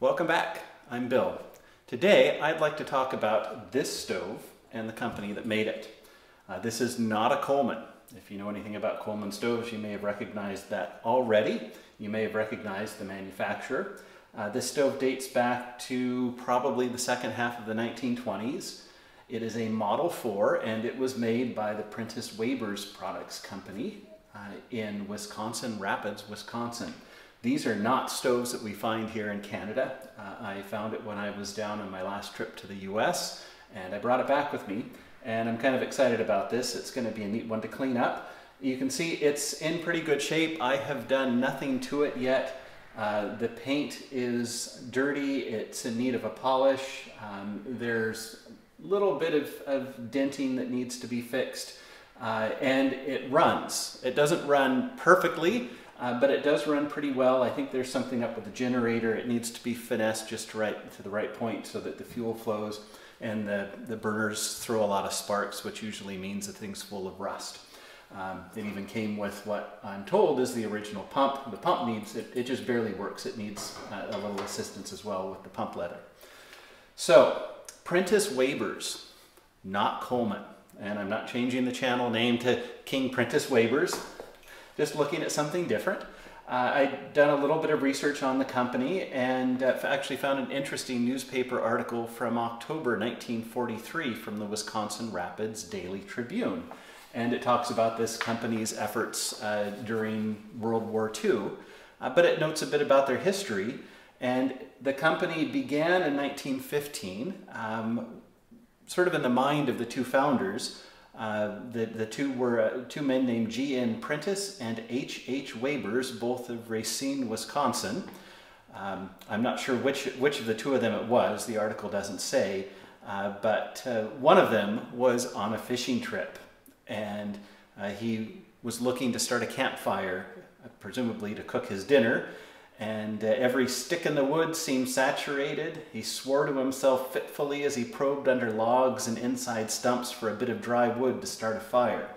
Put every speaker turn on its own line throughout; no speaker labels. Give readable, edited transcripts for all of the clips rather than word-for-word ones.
Welcome back. I'm Bill. Today I'd like to talk about this stove and the company that made it. This is not a Coleman. If you know anything about Coleman stoves, you may have recognized that already. You may have recognized the manufacturer. This stove dates back to probably the second half of the 1920s. It is a Model 4 and it was made by the Prentiss-Wabers Company in Wisconsin Rapids, Wisconsin. These are not stoves that we find here in Canada. I found it when I was down on my last trip to the US and I brought it back with me, and I'm kind of excited about this. It's going to be a neat one to clean up. You can see it's in pretty good shape. I have done nothing to it yet. The paint is dirty, it's in need of a polish. There's a little bit of denting that needs to be fixed, and it runs. It doesn't run perfectly, but it does run pretty well. I think there's something up with the generator. It needs to be finessed just to the right point so that the fuel flows, and the burners throw a lot of sparks, which usually means the thing's full of rust. It even came with what I'm told is the original pump. The pump needs, it just barely works. It needs a little assistance as well with the pump leather. So, Prentiss-Wabers, not Coleman. And I'm not changing the channel name to King Prentiss-Wabers, just looking at something different. I'd done a little bit of research on the company and actually found an interesting newspaper article from October 1943 from the Wisconsin Rapids Daily Tribune. And it talks about this company's efforts during World War II, but it notes a bit about their history. And the company began in 1915, sort of in the mind of the two founders. The two were two men named G.N. Prentiss and H.H. Wabers, both of Racine, Wisconsin. I'm not sure which of the two of them it was. The article doesn't say, but one of them was on a fishing trip, and he was looking to start a campfire, presumably to cook his dinner, and every stick in the wood seemed saturated. He swore to himself fitfully as he probed under logs and inside stumps for a bit of dry wood to start a fire.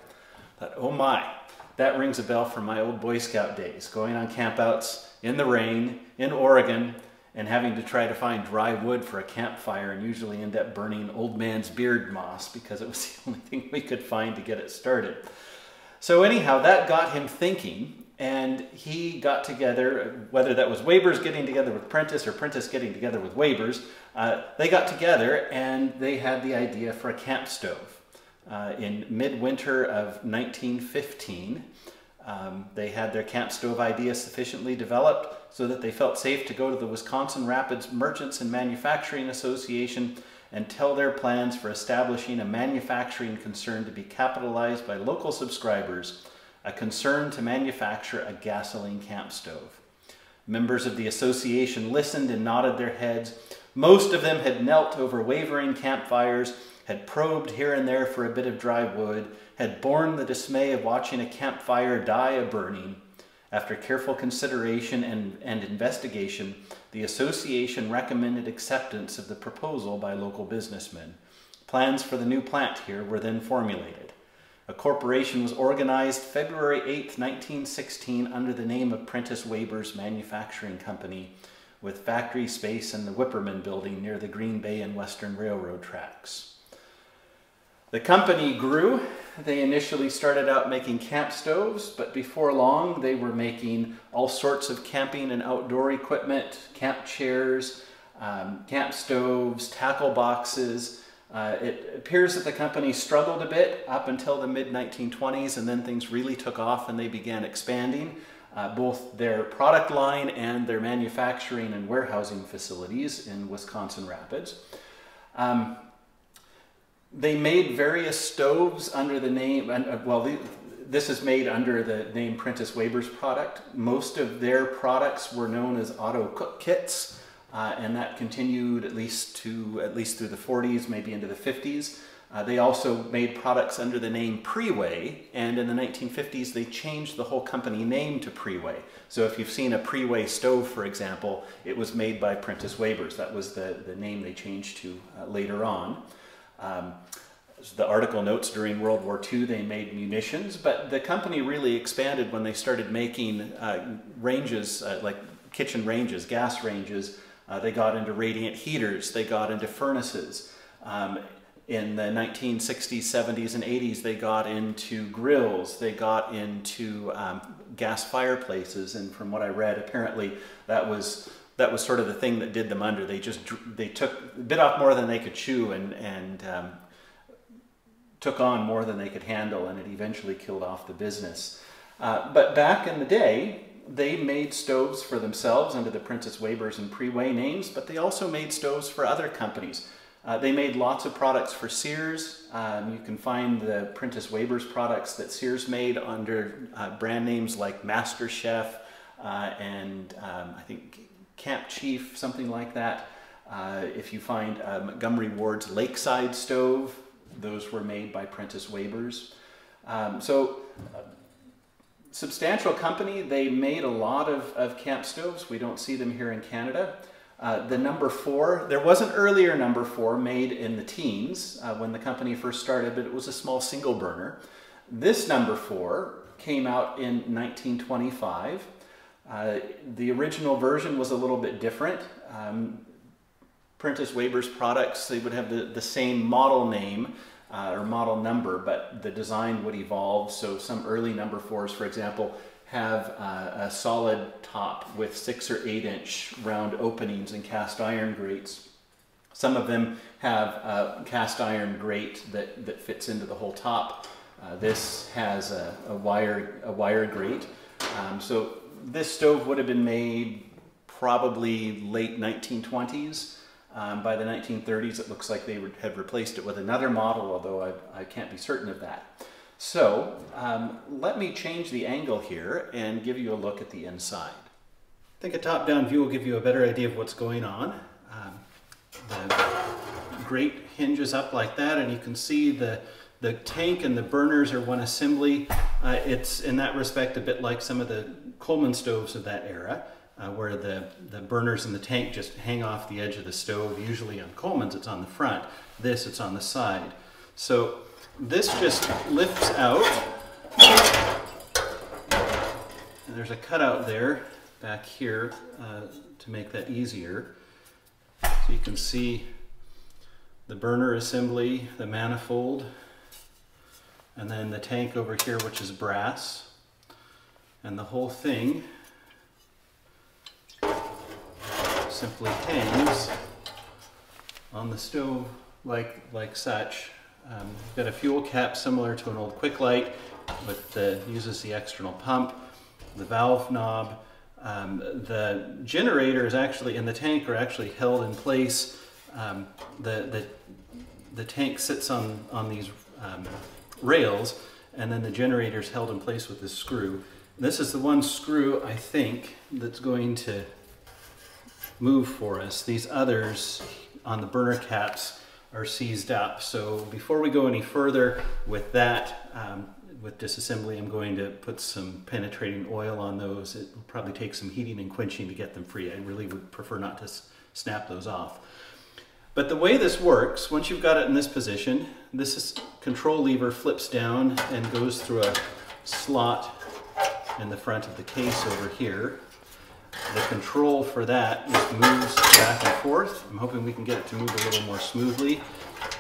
I thought, oh my, that rings a bell from my old Boy Scout days, going on campouts in the rain in Oregon and having to try to find dry wood for a campfire, and usually end up burning old man's beard moss because it was the only thing we could find to get it started. So anyhow, that got him thinking, and he got together, whether that was Wabers getting together with Prentiss or Prentiss getting together with Wabers, they got together and they had the idea for a camp stove. In midwinter of 1915, they had their camp stove idea sufficiently developed so that they felt safe to go to the Wisconsin Rapids Merchants and Manufacturing Association and tell their plans for establishing a manufacturing concern to be capitalized by local subscribers, a concern to manufacture a gasoline camp stove. Members of the association listened and nodded their heads. Most of them had knelt over wavering campfires, had probed here and there for a bit of dry wood, had borne the dismay of watching a campfire die a burning. After careful consideration and investigation, the association recommended acceptance of the proposal by local businessmen. Plans for the new plant here were then formulated. A corporation was organized February 8, 1916 under the name of Prentiss-Wabers Manufacturing Company, with factory space in the Whipperman building near the Green Bay and Western Railroad tracks. The company grew. They initially started out making camp stoves, but before long they were making all sorts of camping and outdoor equipment, camp chairs, camp stoves, tackle boxes. It appears that the company struggled a bit up until the mid-1920s, and then things really took off and they began expanding both their product line and their manufacturing and warehousing facilities in Wisconsin Rapids. They made various stoves under the name, this is made under the name Prentiss-Wabers product. Most of their products were known as auto cook kits. And that continued at least through the 40s, maybe into the 50s. They also made products under the name Preway, and in the 1950s they changed the whole company name to Preway. So if you've seen a Preway stove, for example, it was made by Prentiss-Wabers. That was the name they changed to later on. The article notes during World War II they made munitions, but the company really expanded when they started making ranges, like kitchen ranges, gas ranges, They got into radiant heaters. They got into furnaces. In the 1960s, 70s, and 80s, they got into grills. They got into gas fireplaces. And from what I read, apparently that was sort of the thing that did them under. They bit off more than they could chew and took on more than they could handle, and it eventually killed off the business. But back in the day, they made stoves for themselves under the Prentiss-Wabers and Preway names, but they also made stoves for other companies. They made lots of products for Sears. You can find the Prentiss-Wabers products that Sears made under brand names like Master Chef and I think Camp Chief, something like that. If you find Montgomery Ward's Lakeside stove, those were made by Prentiss-Wabers. Substantial company. They made a lot of camp stoves. We don't see them here in Canada. The number 4, there was an earlier number 4 made in the teens when the company first started, but it was a small single burner. This number 4 came out in 1925. The original version was a little bit different. Prentiss-Wabers products, they would have the same model name or model number, but the design would evolve. So some early number 4s, for example, have a solid top with 6 or 8 inch round openings and cast iron grates. Some of them have a cast iron grate that fits into the whole top. This has a wire grate. So this stove would have been made probably late 1920s. By the 1930s, it looks like they had replaced it with another model, although I can't be certain of that. So let me change the angle here and give you a look at the inside. I think a top-down view will give you a better idea of what's going on. The grate hinges up like that, and you can see the tank and the burners are one assembly. It's in that respect a bit like some of the Coleman stoves of that era, where the burners and the tank just hang off the edge of the stove. Usually on Coleman's it's on the front. This, it's on the side. So this just lifts out, and there's a cutout there back here to make that easier. So you can see the burner assembly, the manifold, and then the tank over here, which is brass, and the whole thing simply hangs on the stove like such. You've got a fuel cap similar to an old quick light, uses the external pump, the valve knob. The generator is actually, and the tank are actually held in place. The tank sits on these rails, and then the generator is held in place with this screw. This is the one screw, I think, that's going to move for us. These others on the burner caps are seized up. So before we go any further with that, with disassembly, I'm going to put some penetrating oil on those. It will probably take some heating and quenching to get them free. I really would prefer not to snap those off. But the way this works, once you've got it in this position, this control lever flips down and goes through a slot in the front of the case over here. The control for that just moves back and forth. I'm hoping we can get it to move a little more smoothly.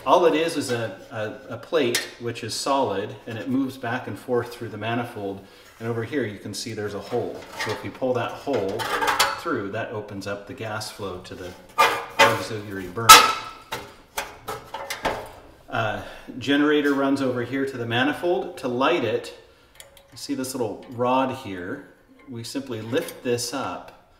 All it is a plate which is solid, and it moves back and forth through the manifold. And over here you can see there's a hole. So if you pull that hole through, that opens up the gas flow to the auxiliary burner. Generator runs over here to the manifold. To light it, you see this little rod here. We simply lift this up,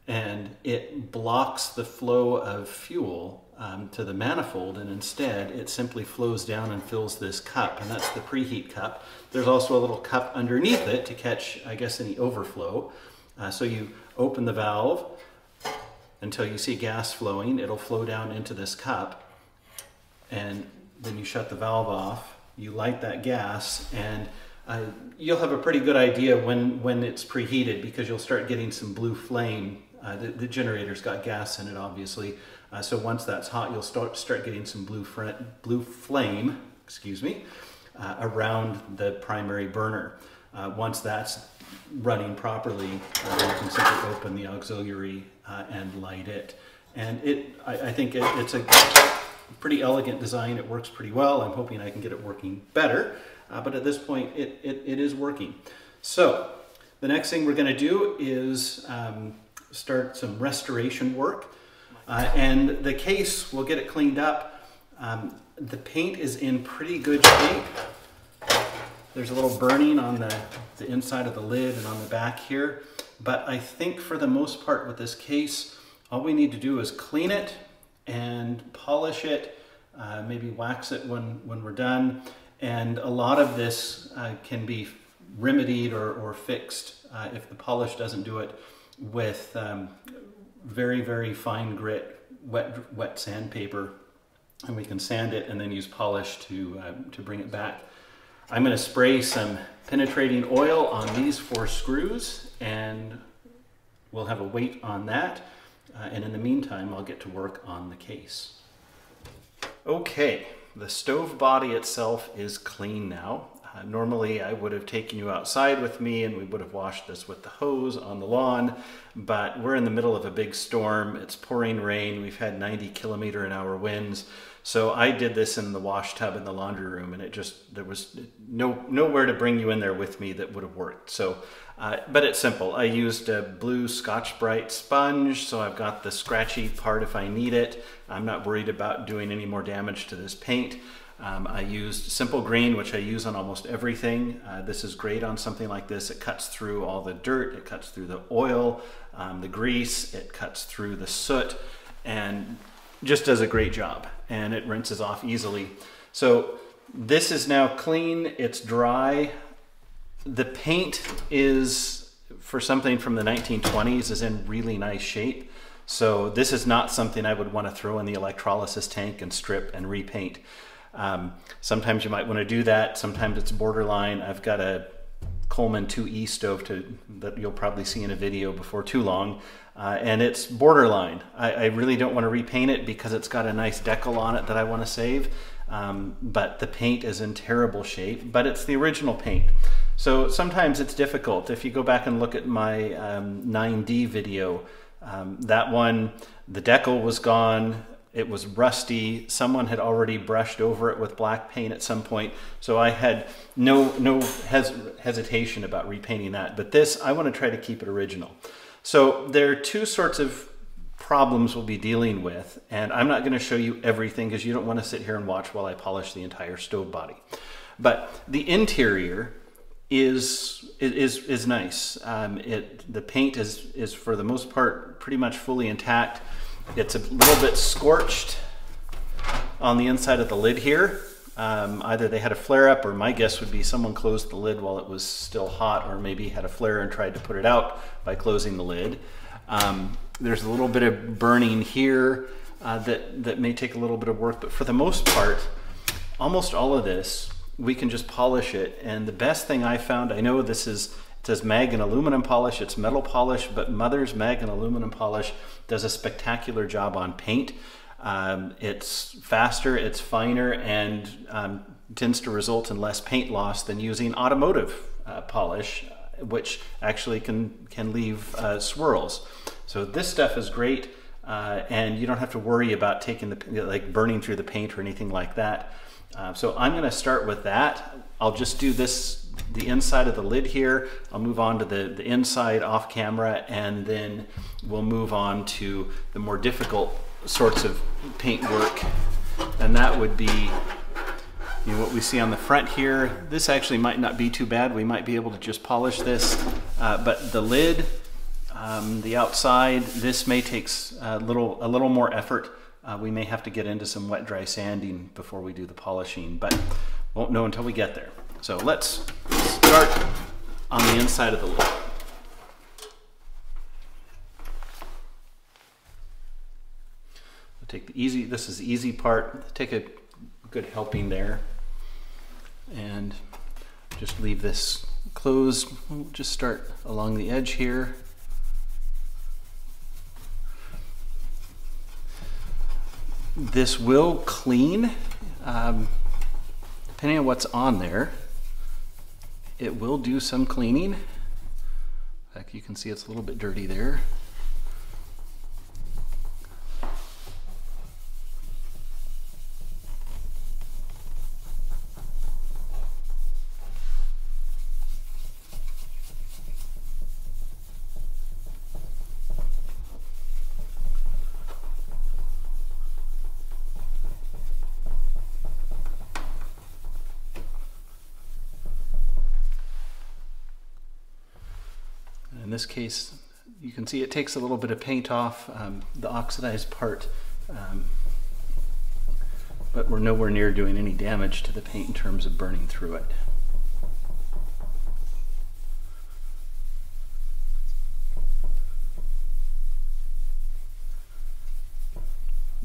and it blocks the flow of fuel to the manifold, and instead it simply flows down and fills this cup, and that's the preheat cup. There's also a little cup underneath it to catch, I guess, any overflow. So you open the valve until you see gas flowing. It'll flow down into this cup, and then you shut the valve off. You light that gas, and you'll have a pretty good idea when it's preheated, because you'll start getting some blue flame. The generator's got gas in it, obviously. So once that's hot, you'll start getting some blue flame, excuse me, around the primary burner. Once that's running properly, you can simply open the auxiliary and light it. And I think it's a pretty elegant design. It works pretty well. I'm hoping I can get it working better, but at this point it is working. So the next thing we're going to do is start some restoration work, and the case, we'll get it cleaned up. The paint is in pretty good shape. There's a little burning on the inside of the lid and on the back here, but I think for the most part with this case, all we need to do is clean it and polish it, maybe wax it when we're done, and a lot of this can be remedied or fixed if the polish doesn't do it with very, very fine grit wet sandpaper, and we can sand it and then use polish to bring it back. I'm going to spray some penetrating oil on these 4 screws, and we'll have a weight on that. And in the meantime, I'll get to work on the case. Okay, the stove body itself is clean now. Normally I would have taken you outside with me and we would have washed this with the hose on the lawn, but we're in the middle of a big storm. It's pouring rain. We've had 90 km/h winds. So I did this in the wash tub in the laundry room, and there was nowhere to bring you in there with me that would have worked. So, but it's simple. I used a blue Scotch-Brite sponge, so I've got the scratchy part if I need it. I'm not worried about doing any more damage to this paint. I used simple green, which I use on almost everything. This is great on something like this. It cuts through all the dirt, it cuts through the oil, the grease, it cuts through the soot, and just does a great job, and it rinses off easily. So this is now clean, it's dry. The paint is, for something from the 1920s, is in really nice shape. So this is not something I would want to throw in the electrolysis tank and strip and repaint. Sometimes you might want to do that. Sometimes it's borderline. I've got a Coleman 2E stove that you'll probably see in a video before too long, and it's borderline. I really don't want to repaint it because it's got a nice decal on it that I want to save, but the paint is in terrible shape, but it's the original paint. So sometimes it's difficult. If you go back and look at my 9D video, that one, the decal was gone. It was rusty. Someone had already brushed over it with black paint at some point. So I had no hesitation about repainting that. But this, I want to try to keep it original. So there are 2 sorts of problems we'll be dealing with. And I'm not going to show you everything because you don't want to sit here and watch while I polish the entire stove body. But the interior is nice. The paint is for the most part pretty much fully intact. It's a little bit scorched on the inside of the lid here. Either they had a flare up, or my guess would be someone closed the lid while it was still hot, or maybe had a flare and tried to put it out by closing the lid. There's a little bit of burning here that may take a little bit of work, but for the most part, almost all of this, we can just polish it. And the best thing I found, I know it says mag and aluminum polish, it's metal polish, but Mother's mag and aluminum polish does a spectacular job on paint. It's faster, it's finer, and tends to result in less paint loss than using automotive polish, which actually can leave swirls. So this stuff is great, and you don't have to worry about burning through the paint or anything like that. So I'm going to start with that. I'll just do the inside of the lid here. I'll move on to the inside off camera, and then we'll move on to the more difficult sorts of paint work. And that would be what we see on the front here. This actually might not be too bad. We might be able to just polish this. But the lid, the outside, this may take a little more effort. We may have to get into some wet dry sanding before we do the polishing, but won't know until we get there. So let's start on the inside of the lid. We'll take this is the easy part. Take a good helping there and just leave this closed. We'll just start along the edge here. This will clean, depending on what's on there. It will do some cleaning. In fact, you can see it's a little bit dirty there. In this case, you can see it takes a little bit of paint off the oxidized part, but we're nowhere near doing any damage to the paint in terms of burning through it.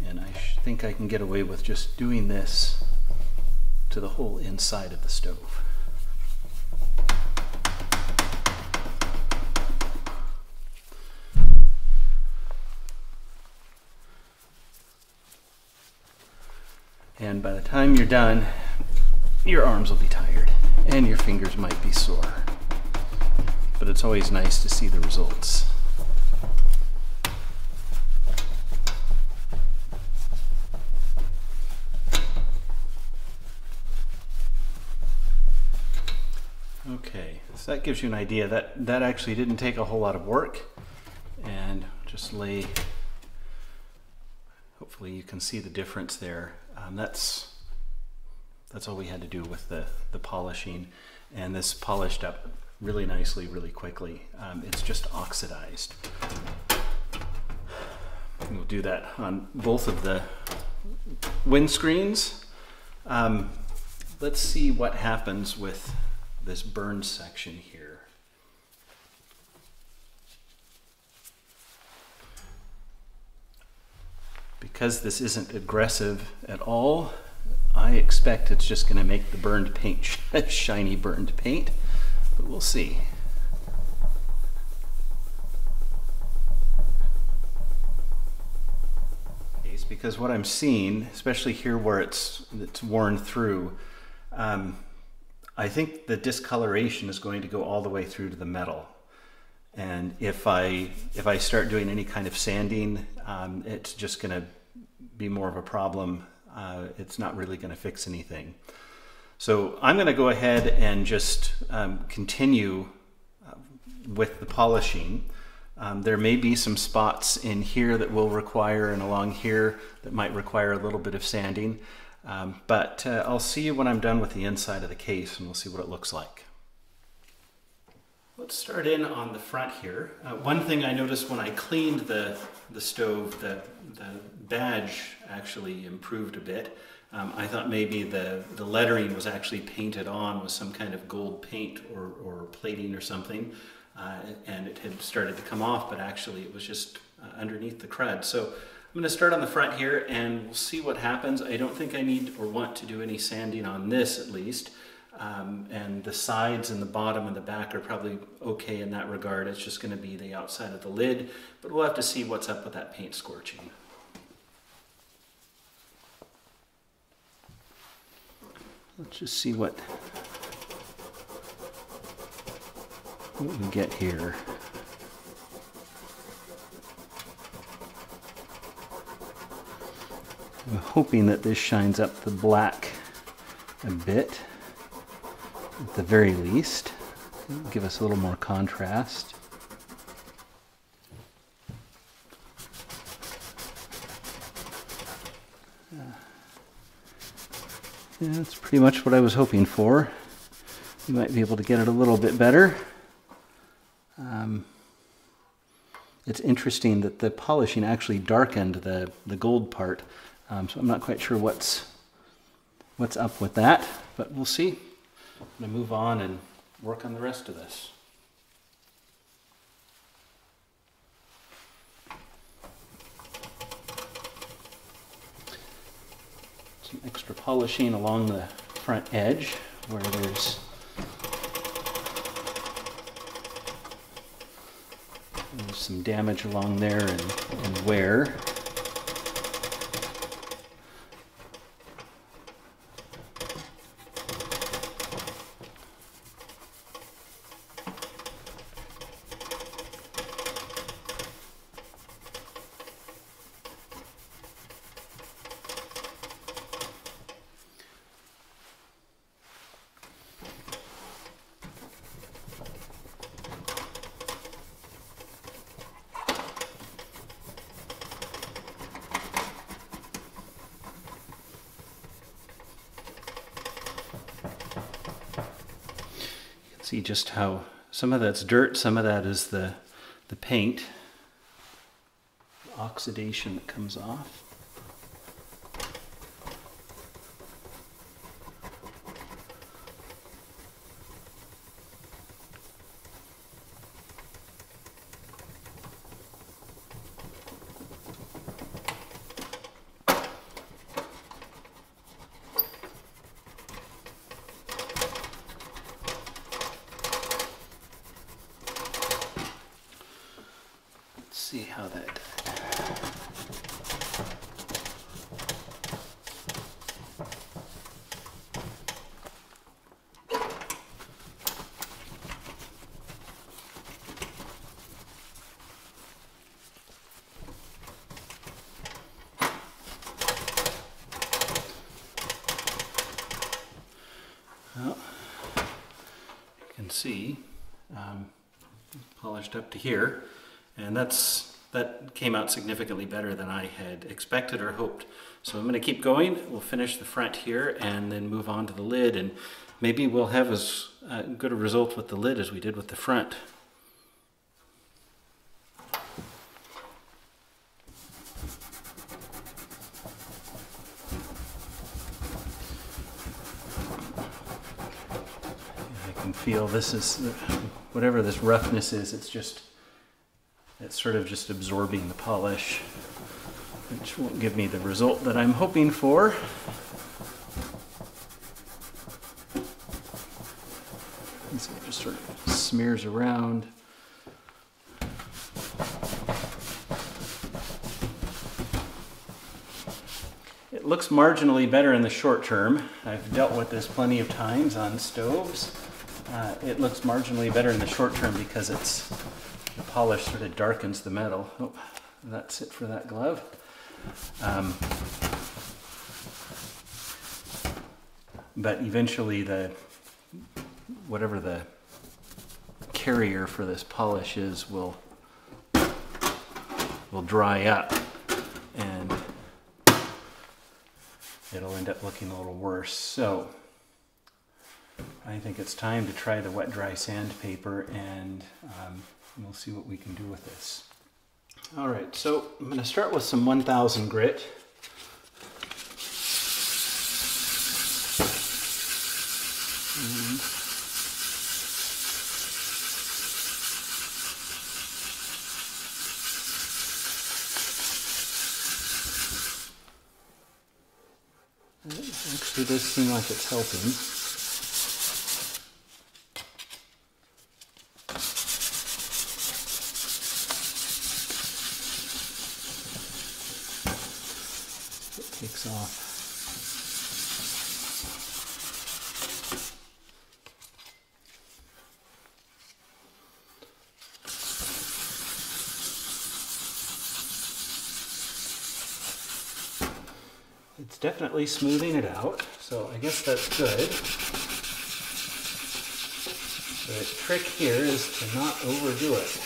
And I think I can get away with just doing this to the whole inside of the stove. And by the time you're done, your arms will be tired and your fingers might be sore. But it's always nice to see the results. Okay, so that gives you an idea that actually didn't take a whole lot of work. And just lay, hopefully you can see the difference there. That's all we had to do with the polishing, and this polished up really nicely, really quickly. It's just oxidized. We'll do that on both of the windscreens. Let's see what happens with this burned section here. Because this isn't aggressive at all, I expect it's just going to make the burned paint shiny burned paint, but we'll see. It's because what I'm seeing, especially here where it's worn through, I think the discoloration is going to go all the way through to the metal. And if I start doing any kind of sanding, it's just going to be more of a problem. It's not really going to fix anything. So I'm going to go ahead and just continue with the polishing. There may be some spots in here that will require, and along here that might require a little bit of sanding. But I'll see you when I'm done with the inside of the case, and we'll see what it looks like. Let's start in on the front here. One thing I noticed when I cleaned the stove, the badge actually improved a bit. I thought maybe the lettering was actually painted on with some kind of gold paint or plating or something, and it had started to come off, but actually it was just underneath the crud. So I'm going to start on the front here and we'll see what happens. I don't think I need or want to do any sanding on this, at least. And the sides and the bottom and the back are probably okay in that regard. It's just going to be the outside of the lid, but we'll have to see what's up with that paint scorching. Let's just see what we get here. I'm hoping that this shines up the black a bit. At the very least, give us a little more contrast. Yeah, that's pretty much what I was hoping for. You might be able to get it a little bit better. It's interesting that the polishing actually darkened the gold part, so I'm not quite sure what's up with that, but we'll see. I'm going to move on and work on the rest of this. Some extra polishing along the front edge where there's some damage along there and wear. See just how some of that's dirt, some of that is the paint, oxidation that comes off. See how that did. Well, you can see polished up to here. And that came out significantly better than I had expected or hoped. So I'm going to keep going. We'll finish the front here and then move on to the lid, and maybe we'll have as good a result with the lid as we did with the front. I can feel this is, whatever this roughness is, it's sort of just absorbing the polish, which won't give me the result that I'm hoping for. And so it just sort of smears around. It looks marginally better in the short term. I've dealt with this plenty of times on stoves. It looks marginally better in the short term because the polish sort of darkens the metal. Oh, that's it for that glove. But eventually whatever the carrier for this polish is will dry up, and it'll end up looking a little worse. So I think it's time to try the wet dry sandpaper, and we'll see what we can do with this. All right, so I'm going to start with some 1000 grit. It actually does seem like it's helping. Takes off. It's definitely smoothing it out, so I guess that's good. The trick here is to not overdo it.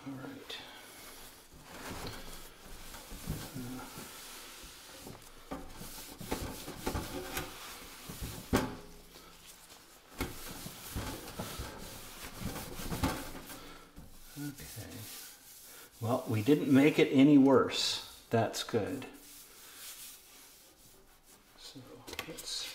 All right. Okay. Well, we didn't make it any worse. That's good. So let's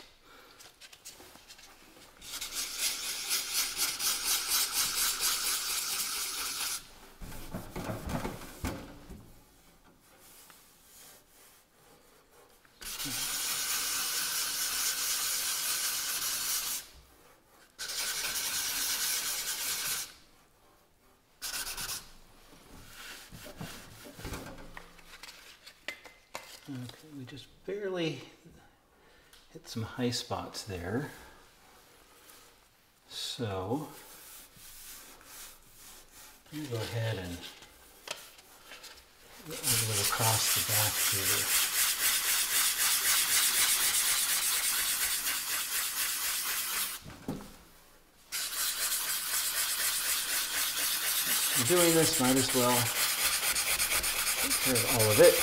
okay, we just barely hit some high spots there. So Let me go ahead and get a little across the back here. I'm doing this, might as well take care of all of it.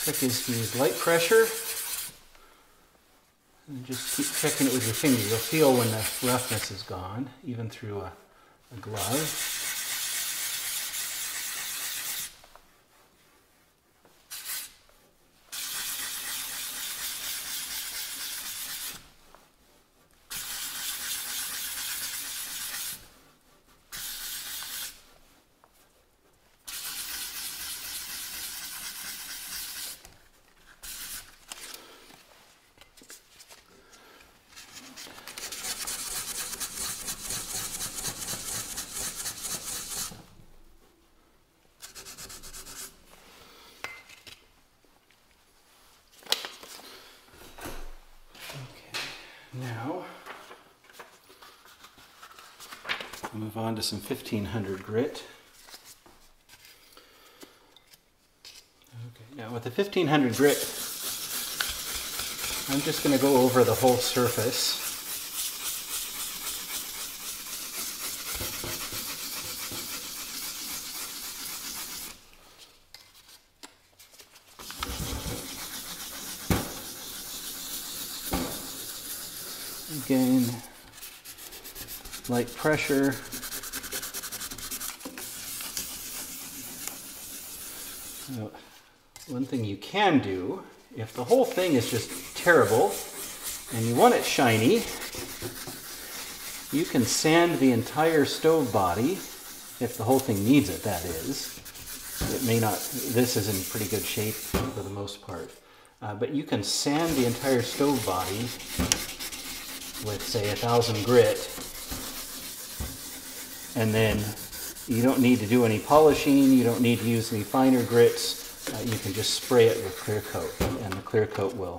Trick is to use light pressure and just keep checking it with your finger. You'll feel when the roughness is gone, even through a glove. Now, I'll move on to some 1500 grit. Okay, now with the 1500 grit, I'm just going to go over the whole surface. Again, light pressure. Now, one thing you can do, if the whole thing is just terrible and you want it shiny, you can sand the entire stove body, if the whole thing needs it, that is. It may not, this is in pretty good shape for the most part, but you can sand the entire stove body with, say, 1000 grit, and then you don't need to do any polishing, you don't need to use any finer grits, you can just spray it with clear coat, and the clear coat will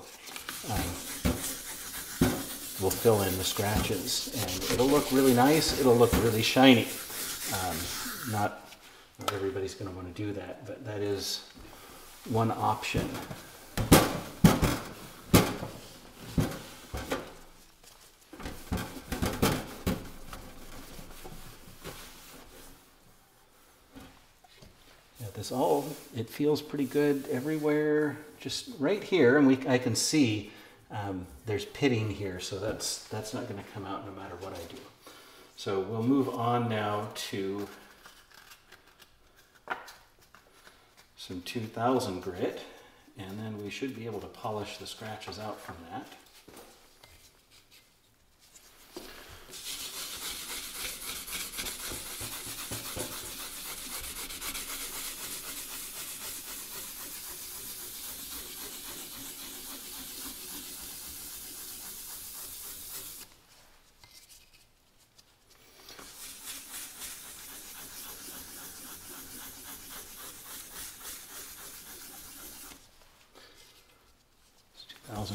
fill in the scratches, and it'll look really nice, it'll look really shiny. Not everybody's going to want to do that, but that is one option. It feels pretty good everywhere, just right here, and I can see there's pitting here, so that's not going to come out no matter what I do. So we'll move on now to some 2000 grit, and then we should be able to polish the scratches out from that.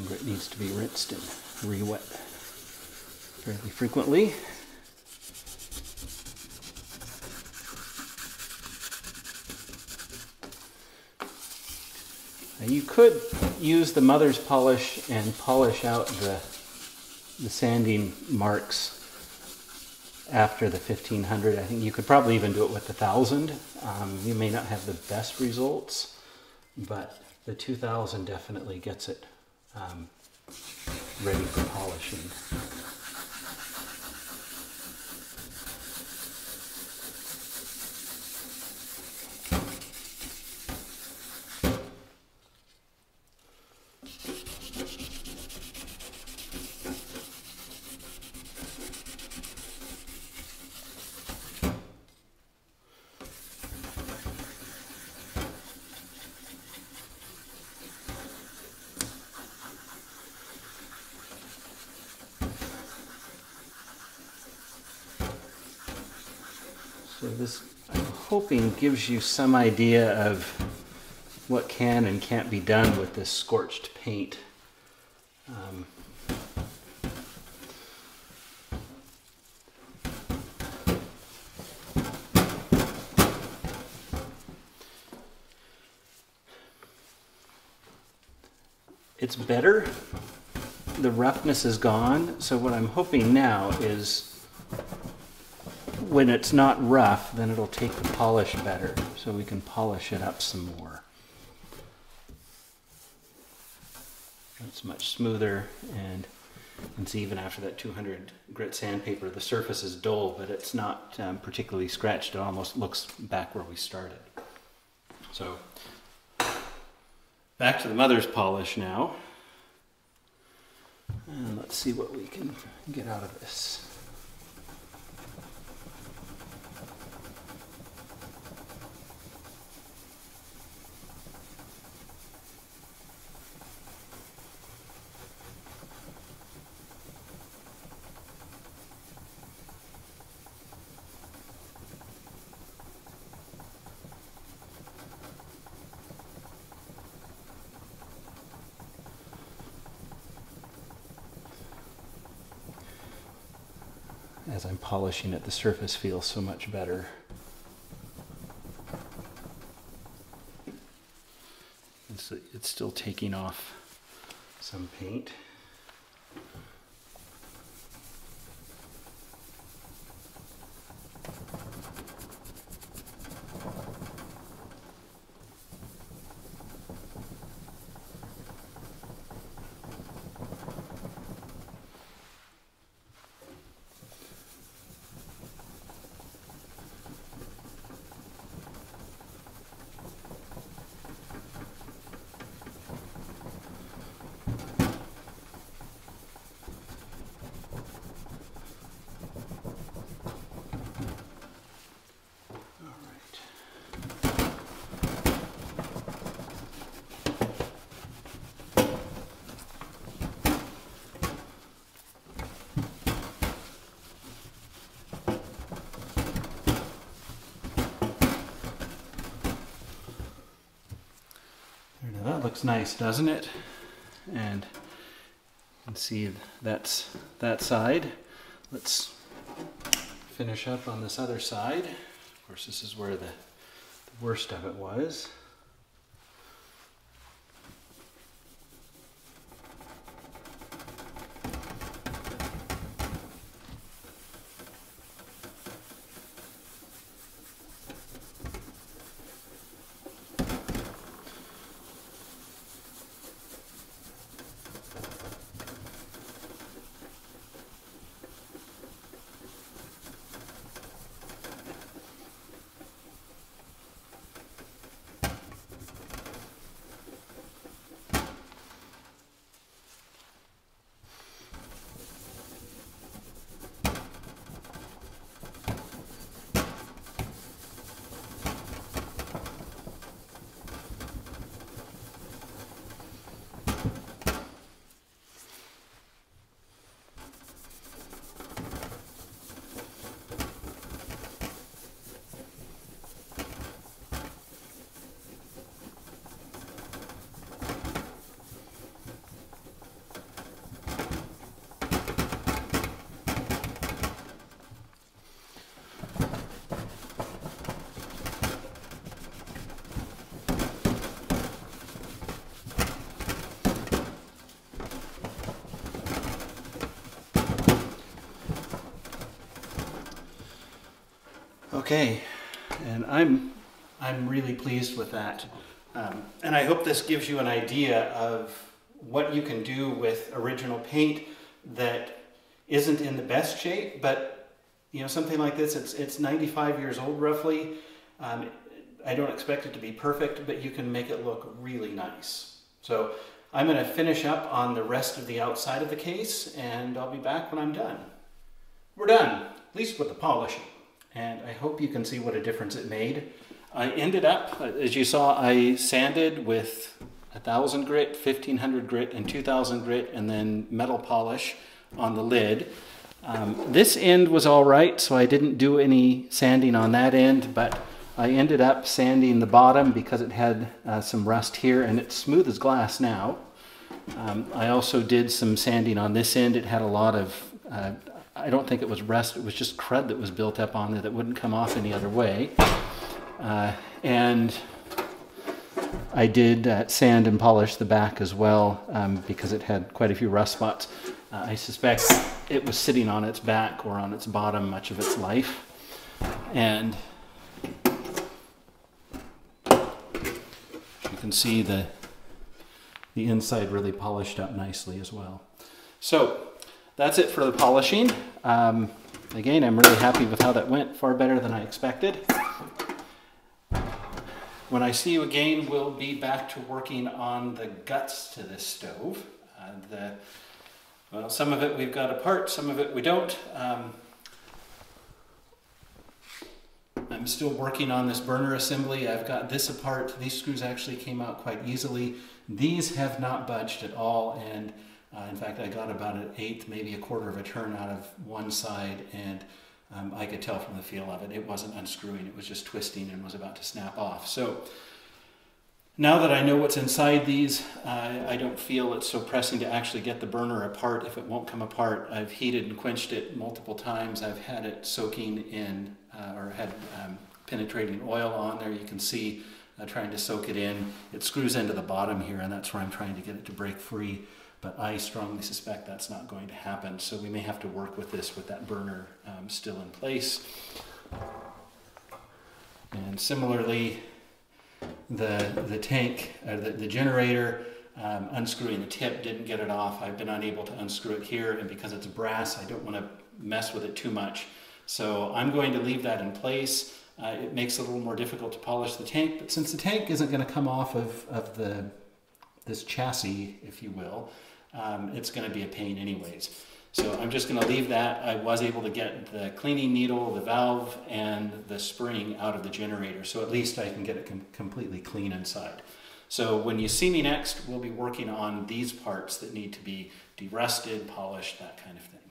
Grit needs to be rinsed and re-wet fairly frequently. Now you could use the mother's polish and polish out the sanding marks after the 1500. I think you could probably even do it with the 1000. You may not have the best results, but the 2000 definitely gets it ready for polishing. So this, I'm hoping, gives you some idea of what can and can't be done with this scorched paint. it's better. The roughness is gone. So what I'm hoping now is when it's not rough, then it'll take the polish better. So we can polish it up some more. It's much smoother, and you can see even after that 200 grit sandpaper, the surface is dull, but it's not particularly scratched. It almost looks back where we started. So back to the mother's polish now. And let's see what we can get out of this. As I'm polishing it, the surface feels so much better. It's still taking off some paint. That looks nice, doesn't it? And you can see that's that side. Let's finish up on this other side. Of course, this is where the worst of it was. Okay, and I'm really pleased with that. And I hope this gives you an idea of what you can do with original paint that isn't in the best shape, but you know, something like this, it's 95 years old roughly. I don't expect it to be perfect, but you can make it look really nice. So I'm going to finish up on the rest of the outside of the case, and I'll be back when I'm done. We're done, at least with the polishing. And I hope you can see what a difference it made. I ended up, as you saw, I sanded with 1,000 grit, 1,500 grit, and 2,000 grit, and then metal polish on the lid. This end was all right, so I didn't do any sanding on that end, but I ended up sanding the bottom because it had some rust here, and it's smooth as glass now. I also did some sanding on this end. It had a lot of I don't think it was rust, it was just crud that was built up on there that wouldn't come off any other way. And I did sand and polish the back as well because it had quite a few rust spots. I suspect it was sitting on its back or on its bottom much of its life. And you can see the inside really polished up nicely as well. So that's it for the polishing. Again, I'm really happy with how that went, far better than I expected. When I see you again, we'll be back to working on the guts to this stove. Well, some of it we've got apart, some of it we don't. I'm still working on this burner assembly. I've got this apart. These screws actually came out quite easily. These have not budged at all, and in fact I got about an eighth, maybe a quarter of a turn out of one side, and I could tell from the feel of it, it wasn't unscrewing, it was just twisting and was about to snap off. So now that I know what's inside these, I don't feel it's so pressing to actually get the burner apart if it won't come apart. I've heated and quenched it multiple times. I've had it soaking in, or had penetrating oil on there. You can see trying to soak it in. It screws into the bottom here, and that's where I'm trying to get it to break free. But I strongly suspect that's not going to happen. So we may have to work with this with that burner still in place. And similarly, the tank, the generator, unscrewing the tip, didn't get it off. I've been unable to unscrew it here, and because it's brass, I don't want to mess with it too much. So I'm going to leave that in place. It makes it a little more difficult to polish the tank, but since the tank isn't going to come off of this chassis, if you will, it's going to be a pain anyways. So I'm just going to leave that. I was able to get the cleaning needle, the valve, and the spring out of the generator, so at least I can get it completely clean inside. So when you see me next, we'll be working on these parts that need to be derusted, polished, that kind of thing.